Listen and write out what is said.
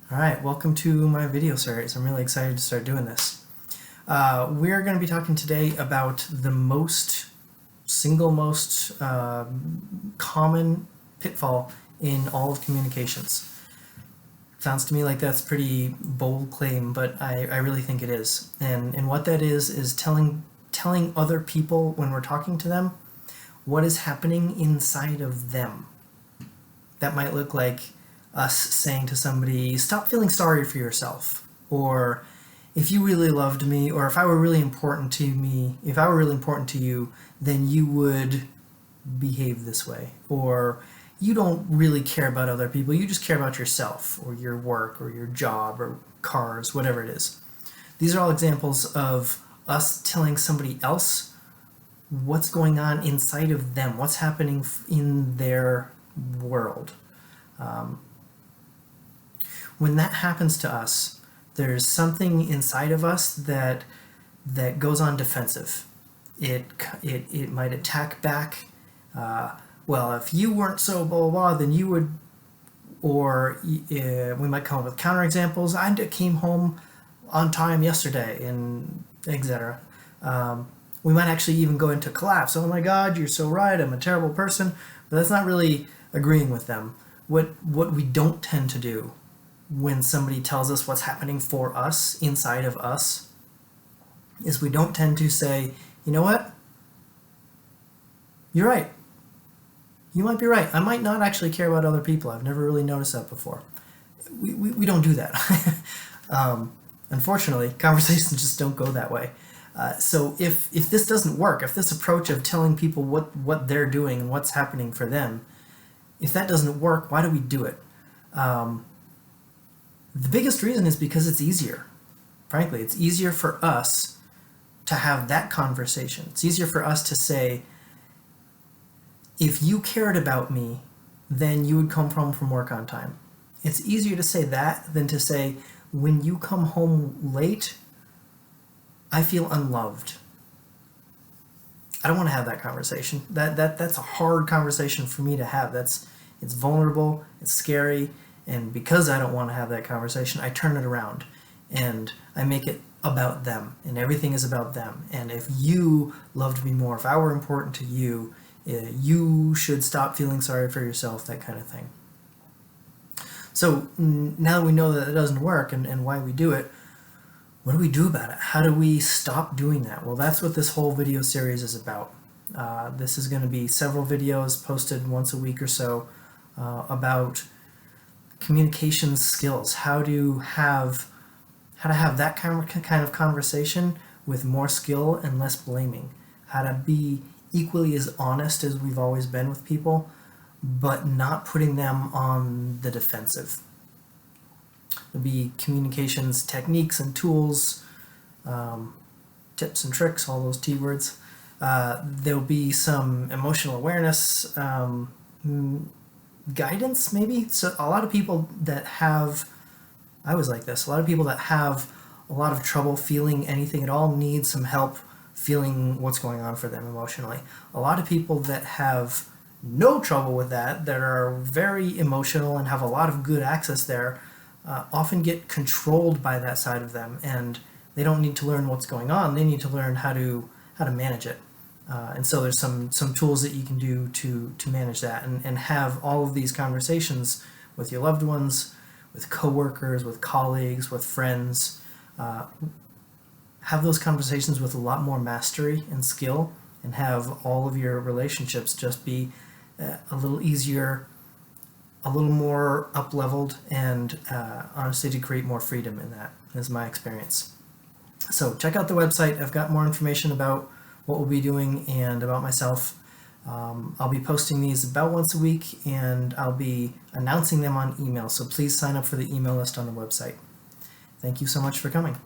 Alright, welcome to my video series. I'm really excited to start doing this. We're going to be talking today about the single most common pitfall in all of communications. Sounds to me like that's a pretty bold claim, but I really think it is. And what that is telling other people when we're talking to them what is happening inside of them. That might look like us saying to somebody, stop feeling sorry for yourself, or if you really loved me, or if I were really important to you, then you would behave this way, or you don't really care about other people, you just care about yourself, or your work, or your job, or cars, whatever it is. These are all examples of us telling somebody else what's going on inside of them, what's happening in their world. When that happens to us, there's something inside of us that goes on defensive. It might attack back. Well, if you weren't so blah blah blah, then you would. Or we might come up with counterexamples. I came home on time yesterday, and etc. We might actually even go into collapse. Oh my God, you're so right. I'm a terrible person. But that's not really agreeing with them. What we don't tend to do when somebody tells us what's happening for us, inside of us, is we don't tend to say, you know what? You're right. You might be right. I might not actually care about other people. I've never really noticed that before. We don't do that. Unfortunately, conversations just don't go that way. So if this doesn't work, if this approach of telling people what they're doing and what's happening for them, if that doesn't work, why do we do it? The biggest reason is because it's easier. Frankly, it's easier for us to have that conversation. It's easier for us to say, if you cared about me, then you would come home from work on time. It's easier to say that than to say, when you come home late, I feel unloved. I don't want to have that conversation. That's a hard conversation for me to have. It's vulnerable, it's scary, and because I don't want to have that conversation, I turn it around and I make it about them, and everything is about them. And if you loved me more, if I were important to you, you should stop feeling sorry for yourself, that kind of thing. So now that we know that it doesn't work and why we do it, what do we do about it? How do we stop doing that? Well, that's what this whole video series is about. This is going to be several videos posted once a week or so about communication skills, how to have that kind of conversation with more skill and less blaming, how to be equally as honest as we've always been with people, but not putting them on the defensive. There'll be communications techniques and tools, tips and tricks, all those T words. There'll be some emotional awareness, guidance maybe. So a lot of people that have, I was like this, a lot of people that have a lot of trouble feeling anything at all need some help feeling what's going on for them emotionally. A lot of people that have no trouble with that are very emotional and have a lot of good access there, often get controlled by that side of them, and they don't need to learn what's going on. They need to learn how to manage it. And so there's some tools that you can do to manage that and have all of these conversations with your loved ones, with coworkers, with colleagues, with friends. Have those conversations with a lot more mastery and skill, and have all of your relationships just be a little easier, a little more up-leveled, and honestly to create more freedom in that, is my experience. So check out the website. I've got more information about what we'll be doing and about myself. I'll be posting these about once a week, and I'll be announcing them on email, so please sign up for the email list on the website. Thank you so much for coming.